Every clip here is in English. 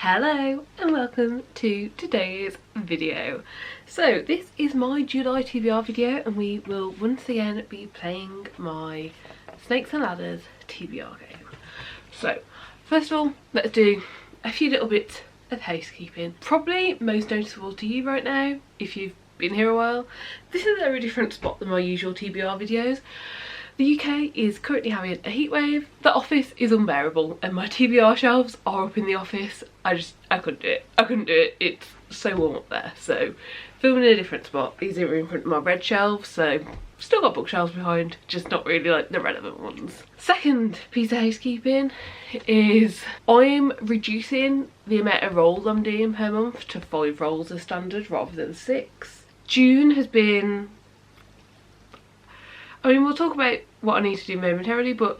Hello and welcome to today's video. So this is my July TBR video and we will once again be playing my Snakes and Ladders TBR game. So first of all, let's do a few little bits of housekeeping. Probably most noticeable to you right now, if you've been here a while, this is a very different spot than my usual TBR videos. The UK is currently having a heatwave. The office is unbearable and my TBR shelves are up in the office. I couldn't do it. I couldn't do it. It's so warm up there. So filming in a different spot. These are in front of my red shelves, so still got bookshelves behind, just not really like the relevant ones. Second piece of housekeeping is I'm reducing the amount of rolls I'm doing per month to 5 rolls as standard rather than 6. June has been, I mean, we'll talk about what I need to do momentarily, but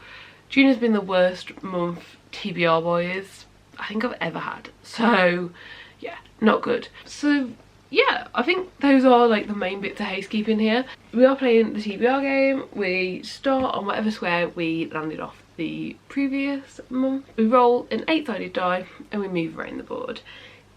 June has been the worst month TBR wise I think I've ever had. So yeah, not good. So yeah, I think those are like the main bits of housekeeping here. We are playing the TBR game. We start on whatever square we landed off the previous month. We roll an 8-sided die and we move around the board.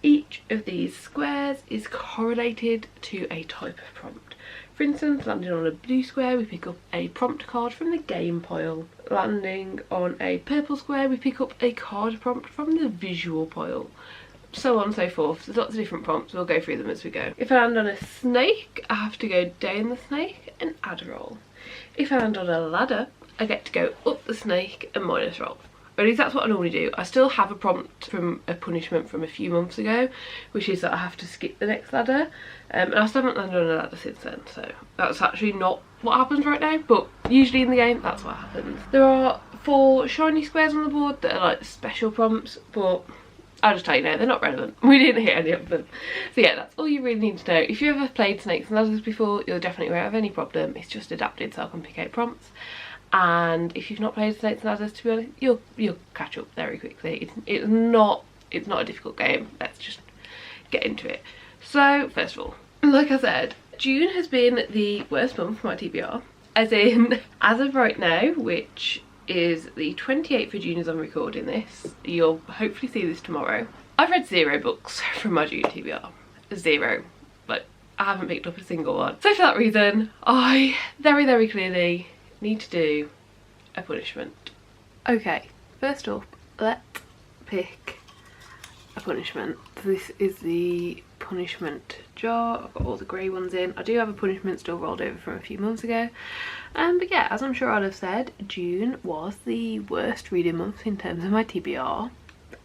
Each of these squares is correlated to a type of prompt. For instance, landing on a blue square, we pick up a prompt card from the game pile. Landing on a purple square, we pick up a card prompt from the visual pile. So on and so forth. There's lots of different prompts. We'll go through them as we go. If I land on a snake, I have to go down the snake and add a roll. If I land on a ladder, I get to go up the snake and minus roll. Or at least that's what I normally do. I still have a prompt from a punishment from a few months ago, which is that I have to skip the next ladder. And I still haven't landed on a ladder since then, so that's actually not what happens right now, but usually in the game that's what happens. There are 4 shiny squares on the board that are like special prompts, but I'll just tell you now, they're not relevant. We didn't hit any of them. So yeah, that's all you really need to know. If you've ever played Snakes and Ladders before, you'll definitely won't have any problem. It's just adapted so I can pick out prompts. And if you've not played Snakes and Ladders, to be honest, you'll catch up very quickly. It's not a difficult game. Let's just get into it. So first of all, like I said, June has been the worst month for my TBR. As in, as of right now, which is the 28th of June as I'm recording this. You'll hopefully see this tomorrow. I've read 0 books from my June TBR. 0. Like, I haven't picked up a single one. So for that reason, I very clearly need to do a punishment. Okay, first up, let's pick a punishment. This is the punishment jar. I've got all the grey ones in. I do have a punishment still rolled over from a few months ago. But yeah, as I'm sure I'd have said, June was the worst reading month in terms of my TBR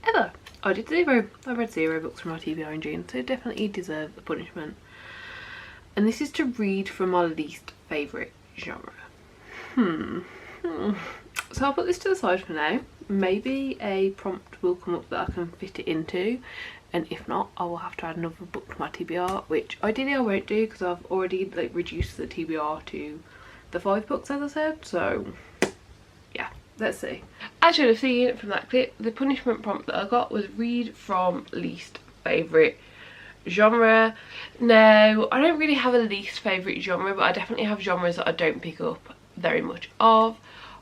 ever. I did 0. I read 0 books from my TBR in June, so definitely deserve the punishment. And this is to read from my least favourite genre. So I'll put this to the side for now. Maybe a prompt will come up that I can fit it into, and if not, I will have to add another book to my TBR, which ideally I won't do because I've already like reduced the TBR to the 5 books as I said. So yeah, let's see. As you'll have seen from that clip, the punishment prompt that I got was read from least favourite genre. Now, I don't really have a least favourite genre, but I definitely have genres that I don't pick up very much of.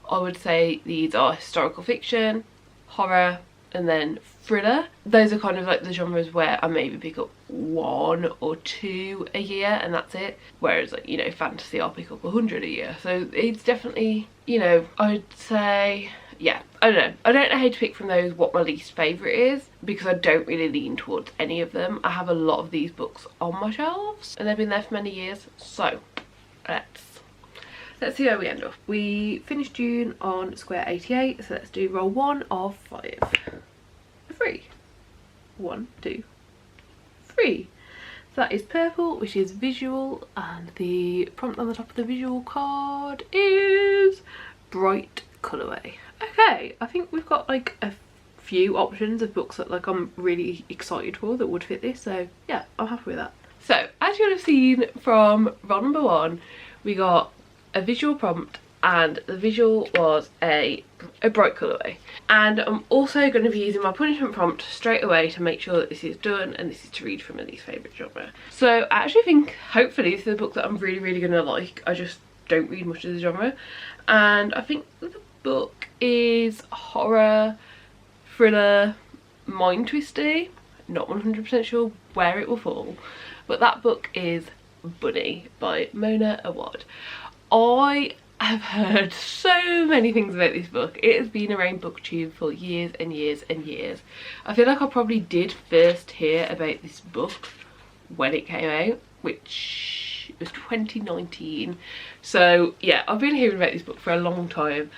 I would say these are historical fiction, horror, and then thriller. Those are kind of like the genres where I maybe pick up 1 or 2 a year and that's it. Whereas like, you know, fantasy I'll pick up 100 a year. So it's definitely, you know, I'd say, yeah, I don't know. I don't know how to pick from those what my least favourite is because I don't really lean towards any of them. I have a lot of these books on my shelves and they've been there for many years. So let's see where we end up. We finished June on square 88, so let's do roll 1 of 5. 3. 1, 2, 3. So that is purple, which is visual, and the prompt on the top of the visual card is bright colourway. Okay, I think we've got like a few options of books that like I'm really excited for that would fit this, so yeah, I'm happy with that. So as you'll have seen from roll number 1, we got a visual prompt and the visual was a bright colourway, and I'm also going to be using my punishment prompt straight away to make sure that this is done, and this is to read from my least favourite genre. So I actually think hopefully this is a book that I'm really going to like. I just don't read much of the genre, and I think the book is horror, thriller, mind twisty, not 100% sure where it will fall, but that book is Bunny by Mona Awad. I have heard so many things about this book. It has been around booktube for years and years and years. I feel like I probably did first hear about this book when it came out, which was 2019. So yeah, I've been hearing about this book for a long time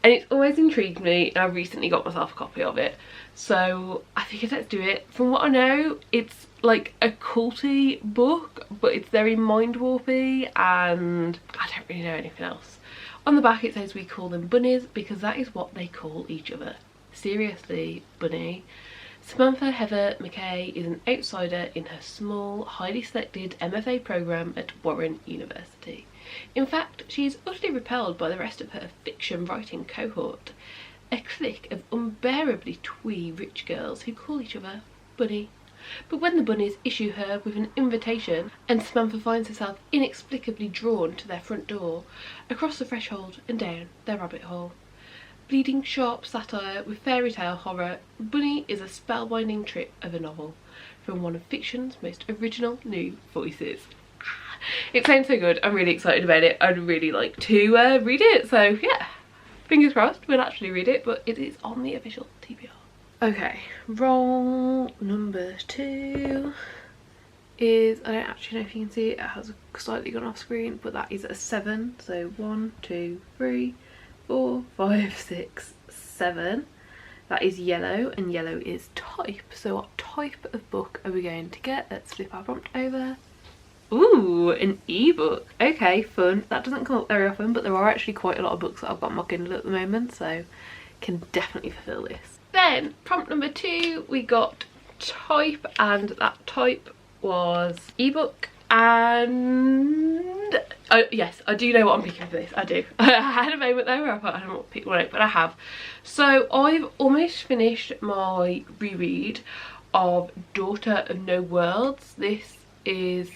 and it's always intrigued me, and I recently got myself a copy of it. So I figured let's do it. From what I know, it's like a culty book, but it's very mind warpy and I don't really know anything else. On the back it says we call them bunnies because that is what they call each other. Seriously, Bunny. Samantha Heather McKay is an outsider in her small, highly selected MFA programme at Warren University. In fact, she is utterly repelled by the rest of her fiction writing cohort, a clique of unbearably twee rich girls who call each other Bunny. But when the bunnies issue her with an invitation and Samantha finds herself inexplicably drawn to their front door, across the threshold and down their rabbit hole. Bleeding sharp satire with fairy tale horror, Bunny is a spellbinding trip of a novel from one of fiction's most original new voices. It sounds so good. I'm really excited about it. I'd really like to read it. So yeah, fingers crossed we'll actually read it, but it is on the official TBR. Okay, roll number 2 is, I don't actually know if you can see it, it has slightly gone off screen, but that is a 7. So 1, 2, 3, 4, 5, 6, 7. That is yellow, and yellow is type. So what type of book are we going to get? Let's flip our prompt over. Ooh, an ebook. Okay, fun. That doesn't come up very often, but there are actually quite a lot of books that I've got on my Kindle at the moment, so can definitely fulfill this. Then prompt number 2, we got type, and that type was ebook. And yes, I do know what I'm picking for this. I do. I had a moment there where I thought I don't want to pick one out, but I have. So I've almost finished my reread of Daughter of No Worlds. This is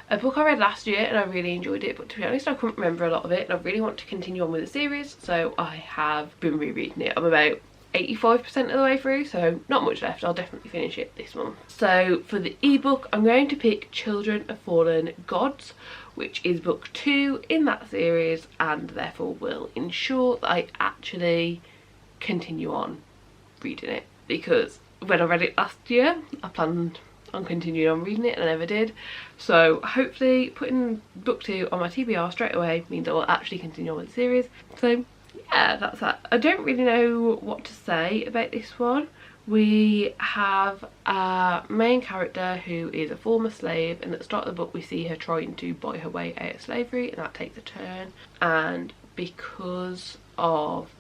a book I read last year and I really enjoyed it, but to be honest I couldn't remember a lot of it and I really want to continue on with the series, so I have been rereading it. I'm about 85% of the way through, so not much left. I'll definitely finish it this month. So for the ebook, I'm going to pick Children of Fallen Gods, which is book 2 in that series, and therefore will ensure that I actually continue on reading it, because when I read it last year I planned on continuing on reading it and I never did. So hopefully putting book 2 on my TBR straight away means I will actually continue on with the series. So yeah, that's that. I don't really know what to say about this one. We have a main character who is a former slave, and at the start of the book we see her trying to buy her way out of slavery, and that takes a turn. And because of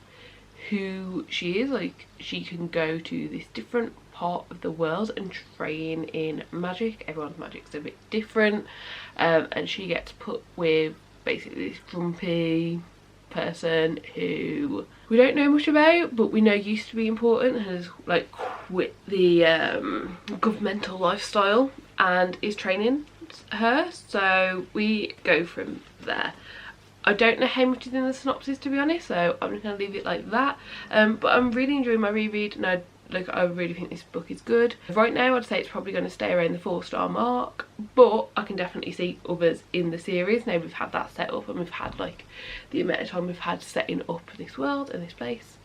who she is, like, she can go to this different part of the world and train in magic. Everyone's magic's a bit different, and she gets put with basically this grumpy person who we don't know much about, but we know used to be important and has like quit the governmental lifestyle and is training her. So we go from there. I don't know how much is in the synopsis, to be honest, so I'm just going to leave it like that. But I'm really enjoying my reread, and I really think this book is good. Right now I'd say it's probably going to stay around the 4-star mark, but I can definitely see others in the series. Now we've had that set up and we've had like the amount of time we've had setting up this world and this place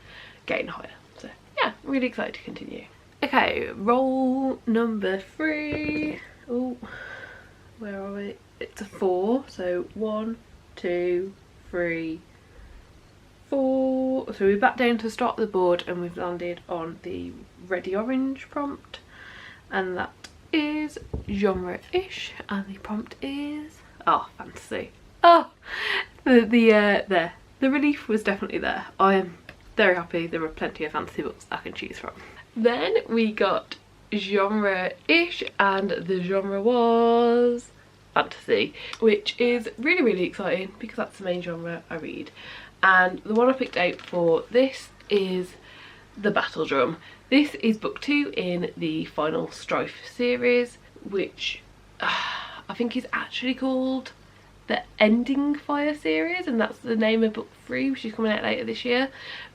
getting higher. So yeah, I'm really excited to continue. Okay, roll number 3. Oh, where are we? It's a 4, so 1, 2, 3, 4. So we're back down to the start of the board and we've landed on the ready orange prompt, and that is genre-ish, and the prompt is fantasy. The relief was definitely there. I am very happy there were plenty of fantasy books I can choose from. Then we got genre-ish, and the genre was fantasy, which is really exciting because that's the main genre I read. And the one I picked out for this is The Battle Drum. This is book 2 in the Final Strife series, which I think is actually called the Ending Fire series, and that's the name of book 3, which is coming out later this year.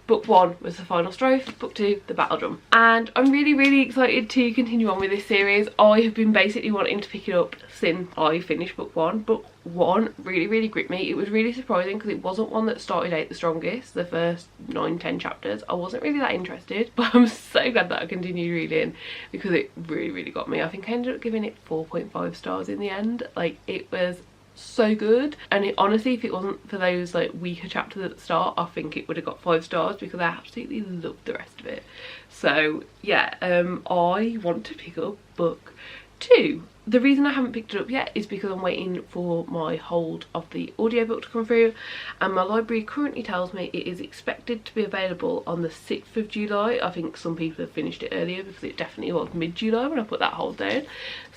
Book 1 was The Final Strife, book 2 The Battle Drum, and I'm really excited to continue on with this series. I have been basically wanting to pick it up since I finished book 1. Book 1 really gripped me. It was really surprising because it wasn't one that started out the strongest. The first 9-10 chapters I wasn't really that interested, but I'm so glad that I continued reading because it really got me. I think I ended up giving it 4.5 stars in the end. Like, it was so good, and it honestly, if it wasn't for those like weaker chapters at the start, I think it would have got 5 stars because I absolutely loved the rest of it. So yeah, I want to pick up book 2. The reason I haven't picked it up yet is because I'm waiting for my hold of the audiobook to come through, and my library currently tells me it is expected to be available on the 6th of July. I think some people have finished it earlier because it definitely was mid-July when I put that hold down.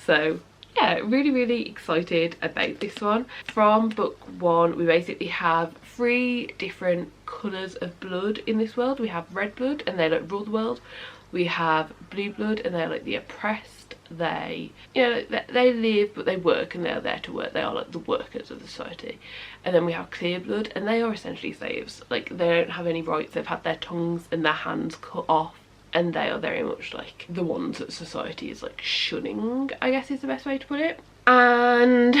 So yeah, really excited about this one. From book 1, we basically have 3 different colours of blood in this world. We have red blood, and they like rule the world. We have blue blood, and they're like the oppressed. They, you know, they live but they work, and they're there to work. They are like the workers of the society. And then we have clear blood, and they are essentially slaves. Like, they don't have any rights. They've had their tongues and their hands cut off, and they are very much like the ones that society is like shunning, I guess is the best way to put it. And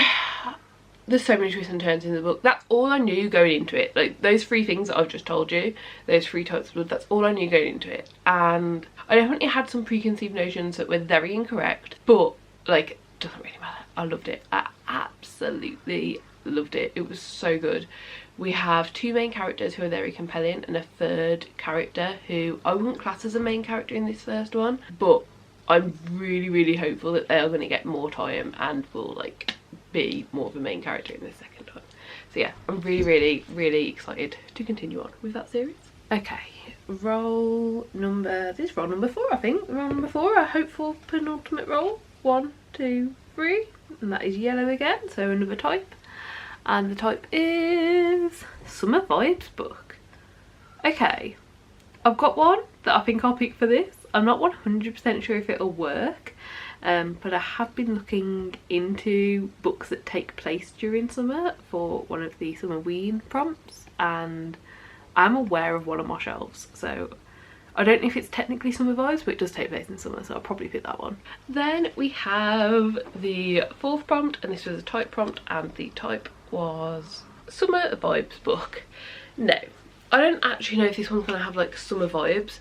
there's so many twists and turns in the book. That's all I knew going into it. Like, those 3 things that I've just told you, those 3 types of blood, that's all I knew going into it. And I definitely had some preconceived notions that were very incorrect, but like, doesn't really matter. I loved it. I absolutely loved it. It was so good. We have 2 main characters who are very compelling, and a 3rd character who I wouldn't class as a main character in this first one, but I'm really hopeful that they are going to get more time and will like be more of a main character in the second one. So yeah, I'm really excited to continue on with that series. Okay, this is roll number 4, I think. Roll number 4, a hopeful penultimate roll. 1, 2, 3, and that is yellow again, so another type. And the type is Summer Vibes book. Okay, I've got one that I think I'll pick for this. I'm not 100% sure if it'll work, but I have been looking into books that take place during summer for one of the Summerween prompts, and I'm aware of one on my shelves, so I don't know if it's technically Summer Vibes, but it does take place in summer, so I'll probably pick that one. Then we have the 4th prompt, and this was a type prompt, and the type was Summer Vibes book. No, I don't actually know if this one's gonna have like summer vibes,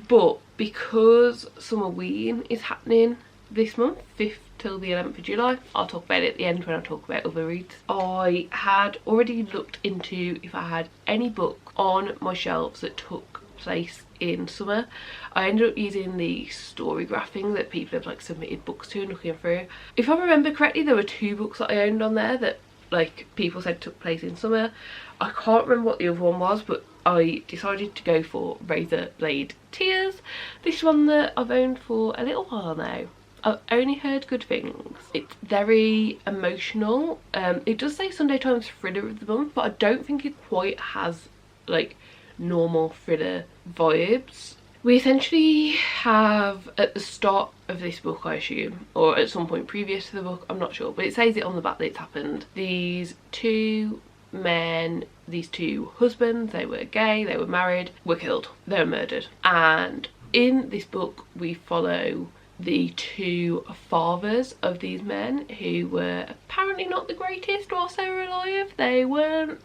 but because Summerween is happening this month, 5th till the 11th of July, I'll talk about it at the end when I talk about other reads. I had already looked into if I had any book on my shelves that took place in summer. I ended up using the story graphing that people have like submitted books to and looking through. If I remember correctly, there were 2 books that I owned on there that like people said took place in summer. I can't remember what the other one was, but I decided to go for Razor Blade Tears. This one that I've owned for a little while now. I've only heard good things. It's very emotional. It does say Sunday Times thriller of the month, but I don't think it quite has like normal thriller vibes. We essentially have, at the start of this book I assume, or at some point previous to the book, I'm not sure, but it says it on the back that it's happened. These 2 men, these 2 husbands, they were gay, they were married, were killed, they were murdered. And in this book we follow the 2 fathers of these men who were apparently not the greatest whilst they were alive. They weren't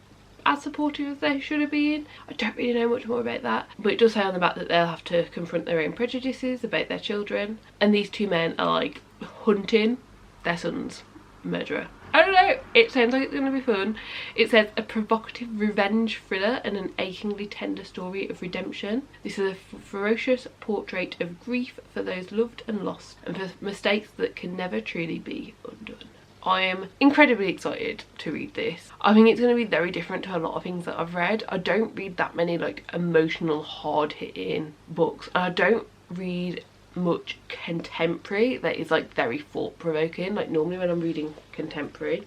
as supportive as they should have been. I don't really know much more about that, but it does say on the back that they'll have to confront their own prejudices about their children, and these 2 men are like hunting their son's murderer. I don't know, it sounds like it's going to be fun. It says a provocative revenge thriller and an achingly tender story of redemption. This is a ferocious portrait of grief for those loved and lost, and for mistakes that can never truly be undone. I am incredibly excited to read this. I think it's going to be very different to a lot of things that I've read. I don't read that many like emotional, hard-hitting books, and I don't read much contemporary that is like very thought-provoking. Like, normally when I'm reading contemporary,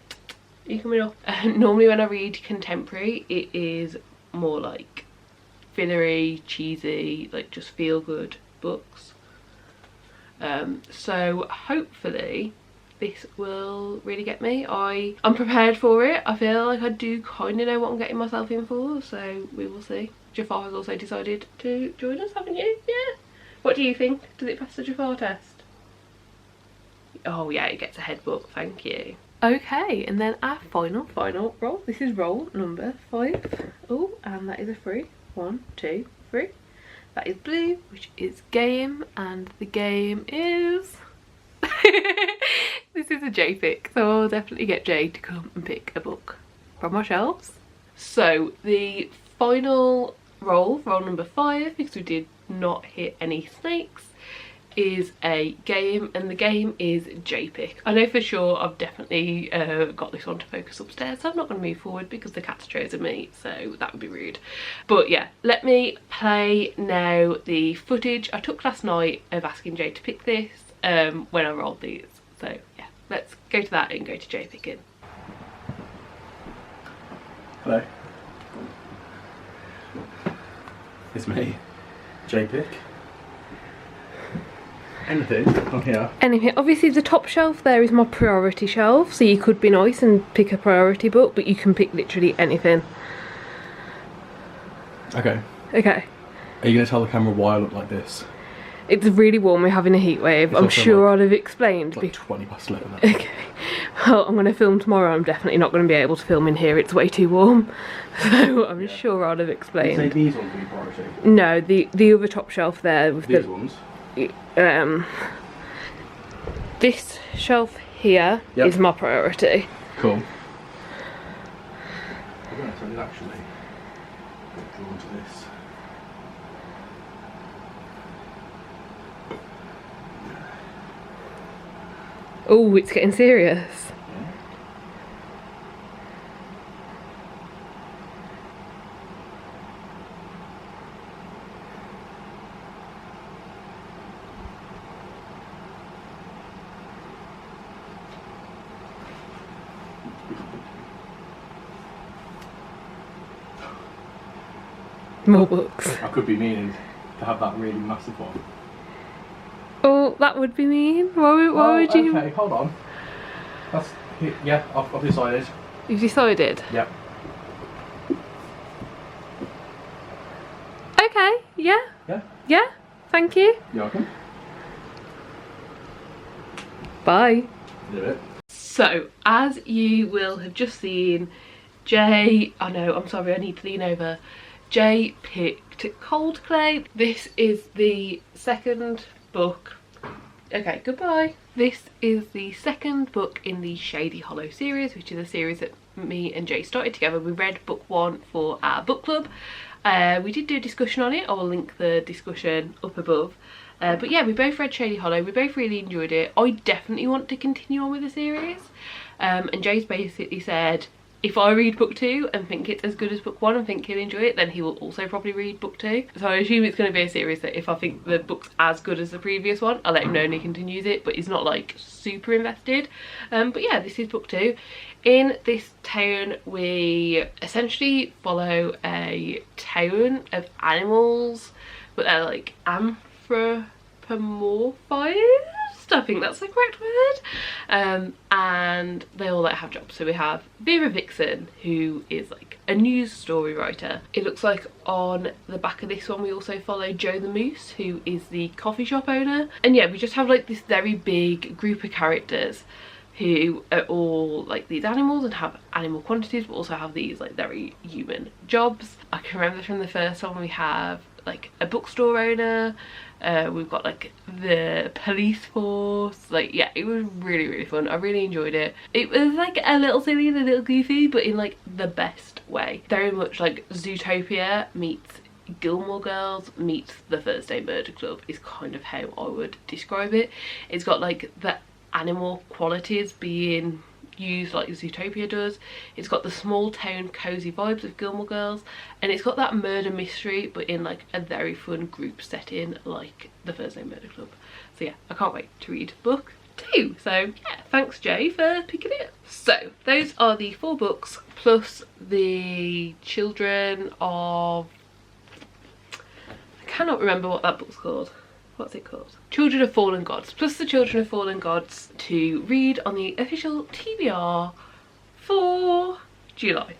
are you coming off? Normally when I read contemporary, it is more like fillery, cheesy, like just feel-good books. So hopefully this will really get me. I'm prepared for it. I feel like I do kind of know what I'm getting myself in for, so we will see. Jafar has also decided to join us, haven't you? Yeah. What do you think? Does it pass the Jafar test? Oh yeah, it gets a headbutt, thank you. Okay, and then our final roll. This is roll number 5. Oh, and that is a 3. 1, 2, 3. That is blue, which is game, and the game is... This is a J pick, so I'll definitely get Jay to come and pick a book from our shelves. So the final roll number 5, because we did not hit any snakes, is a game, and the game is J-pick. I know for sure I've definitely got this one to focus upstairs, so I'm not going to move forward because the cat's chosen me, so that would be rude. But yeah, let me play now the footage I took last night of asking Jay to pick this when I rolled these. So yeah, let's go to that and go to J-picking. Hello. It's me, J-pick. Anything on here? Anything. Obviously the top shelf there is my priority shelf, so you could be nice and pick a priority book, but you can pick literally anything. Okay. Okay. Are you going to tell the camera why I look like this? It's really warm, we're having a heat wave. It's I'm sure like, I'd have explained. Like 20 past 11. Okay. Well, I'm going to film tomorrow. I'm definitely not going to be able to film in here. It's way too warm. So I'm sure I'd have explained. Did you say these ones were priority? No, the other top shelf there with these ones? This shelf here is my priority. Cool. I'm going to tell you actually drawn to this. Oh, it's getting serious. More books. I could be meaning to have that really massive one. Oh, that would be mean. Why would you? Okay, hold on. That's yeah. I've decided. You've decided. Yep. Okay. Yeah. Yeah. Yeah. Thank you. You're welcome. Bye. Do it. So, as you will have just seen, Jay. Oh no, I'm sorry. I need to lean over. Jay picked Cold Clay. This is the second book. Okay, goodbye. This is the second book in the Shady Hollow series, which is a series that me and Jay started together. We read book 1 for our book club. We did do a discussion on it. I'll link the discussion up above. But yeah, we both read Shady Hollow. We both really enjoyed it. I definitely want to continue on with the series. And Jay's basically said, if I read book 2 and think it's as good as book 1 and think he'll enjoy it, then he will also probably read book 2. So I assume it's going to be a series that if I think the book's as good as the previous one, I'll let him know and he continues it, but he's not like super invested. But yeah, this is book 2. In this town, we essentially follow a town of animals, but they're like anthropomorphized. I think that's the correct word. And they all like have jobs. So we have Vera Vixen, who is like a news story writer. It looks like on the back of this one we also follow Joe the Moose, who is the coffee shop owner. And yeah, we just have like this very big group of characters who are all like these animals and have animal quantities, but also have these like very human jobs. I can remember from the first one we have like a bookstore owner. We've got like the police force. Like yeah, it was really fun. I really enjoyed it. It was like a little silly and a little goofy, but in like the best way. Very much like Zootopia meets Gilmore Girls meets the Thursday Murder Club is kind of how I would describe it. It's got like the animal qualities being used like Zootopia does. It's got the small town cozy vibes of Gilmore Girls, and it's got that murder mystery but in like a very fun group setting like the Thursday Murder Club. So yeah, I can't wait to read book 2. So yeah, thanks Jay for picking it. So those are the 4 books plus the Children of... I cannot remember what that book's called. what's it called? Children of Fallen Gods, plus the Children of Fallen Gods to read on the official TBR for July.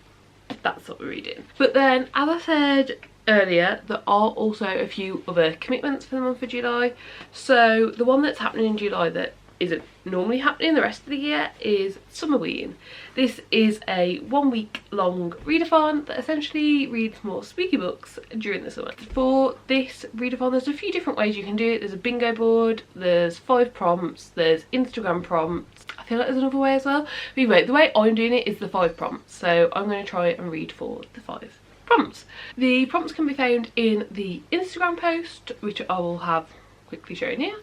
That's what we're reading. But then, as I said earlier, there are also a few other commitments for the month of July. So the one that's happening in July that isn't normally happening the rest of the year is Summerween. This is a 1 week long readathon that essentially reads more spooky books during the summer. For this readathon, there's a few different ways you can do it. There's a bingo board, there's 5 prompts, there's Instagram prompts. I feel like there's another way as well. But anyway, the way I'm doing it is the 5 prompts. So I'm going to try and read for the 5 prompts. The prompts can be found in the Instagram post, which I will have quickly shown here,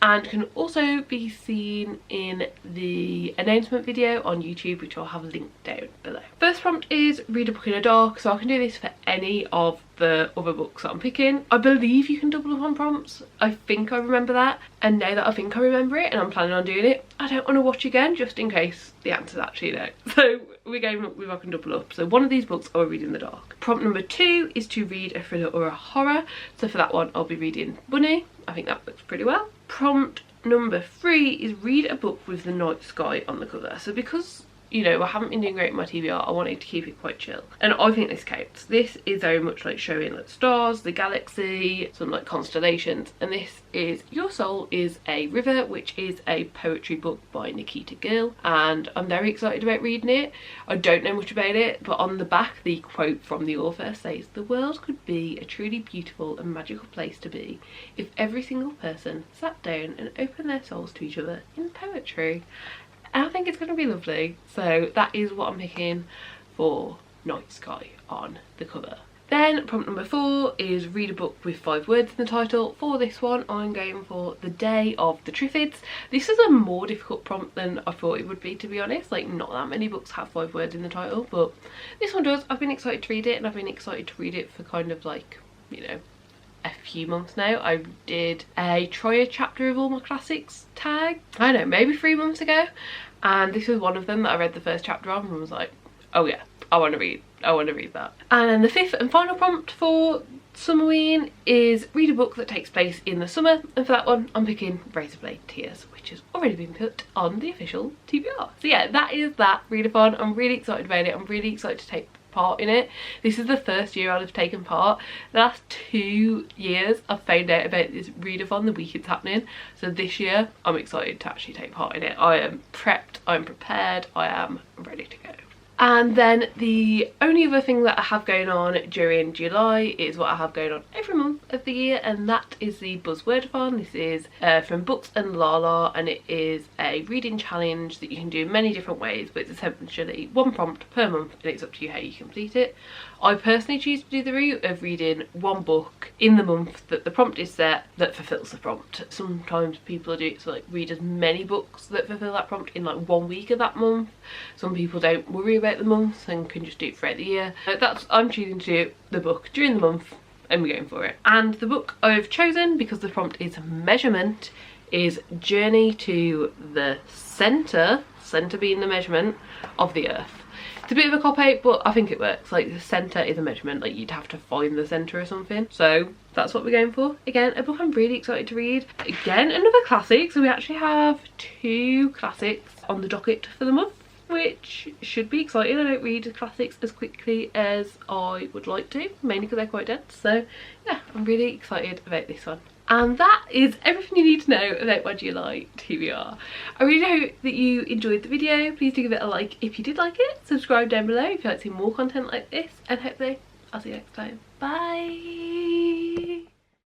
and can also be seen in the announcement video on YouTube, which I'll have linked down below. First prompt is read a book in a dark, so I can do this for any of the other books that I'm picking. I believe you can double up on prompts. I think I remember that, and now that I think I remember it and I'm planning on doing it, I don't want to watch again just in case the answer's actually no. So we're going with I can double up. So one of these books I'll read in the dark. Prompt number 2 is to read a thriller or a horror, so for that one I'll be reading Bunny. I think that works pretty well. Prompt number 3 is read a book with the night sky on the cover. So because, you know, I haven't been doing great in my TBR, I wanted to keep it quite chill. And I think this counts. This is very much like showing like stars, the galaxy, some like constellations. And this is Your Soul is a River, which is a poetry book by Nikita Gill. And I'm very excited about reading it. I don't know much about it, but on the back, the quote from the author says, "The world could be a truly beautiful and magical place to be if every single person sat down and opened their souls to each other in poetry." And I think it's going to be lovely. So that is what I'm picking for Night Sky on the cover. Then prompt number 4 is read a book with 5 words in the title. For this one, I'm going for The Day of the Triffids. This is a more difficult prompt than I thought it would be, to be honest. Like, not that many books have 5 words in the title, but this one does. I've been excited to read it, and I've been excited to read it for kind of like, you know, a few months now. I did a try a chapter of all my classics tag, I don't know, maybe 3 months ago, and this was one of them that I read the first chapter of and was like, oh yeah, I want to read that. And then the 5th and final prompt for Summerween is read a book that takes place in the summer, and for that one I'm picking Razorblade Tears, which has already been put on the official TBR. So yeah, that is that readathon. I'm really excited about it. I'm really excited to take part in it. This is the first year I'll have taken part. The last 2 years I've found out about this readathon the week it's happening, so this year I'm excited to actually take part in it. I am prepped, I'm prepared, I am ready to go. And then the only other thing that I have going on during July is what I have going on every month of the year, and that is the Buzzword-a-thon. This is from Books and Lala, and it is a reading challenge that you can do in many different ways, but it's essentially 1 prompt per month, and it's up to you how you complete it. I personally choose to do the route of reading 1 book in the month that the prompt is set that fulfills the prompt. Sometimes people do it to like read as many books that fulfill that prompt in like 1 week of that month. Some people don't worry about the months and can just do it throughout the year. I'm choosing to do the book during the month, and we're going for it. And the book I've chosen, because the prompt is measurement, is Journey to the Centre being the measurement of the Earth. It's a bit of a cop-out, but I think it works. Like, the centre is a measurement, like you'd have to find the centre or something. So that's what we're going for. Again, a book I'm really excited to read. Again, another classic. So we actually have 2 classics on the docket for the month, which should be exciting. I don't read classics as quickly as I would like to, mainly because they're quite dense. So yeah, I'm really excited about this one. And that is everything you need to know about my July TBR. I really hope that you enjoyed the video. Please do give it a like if you did like it. Subscribe down below if you'd like to see more content like this. And hopefully I'll see you next time. Bye!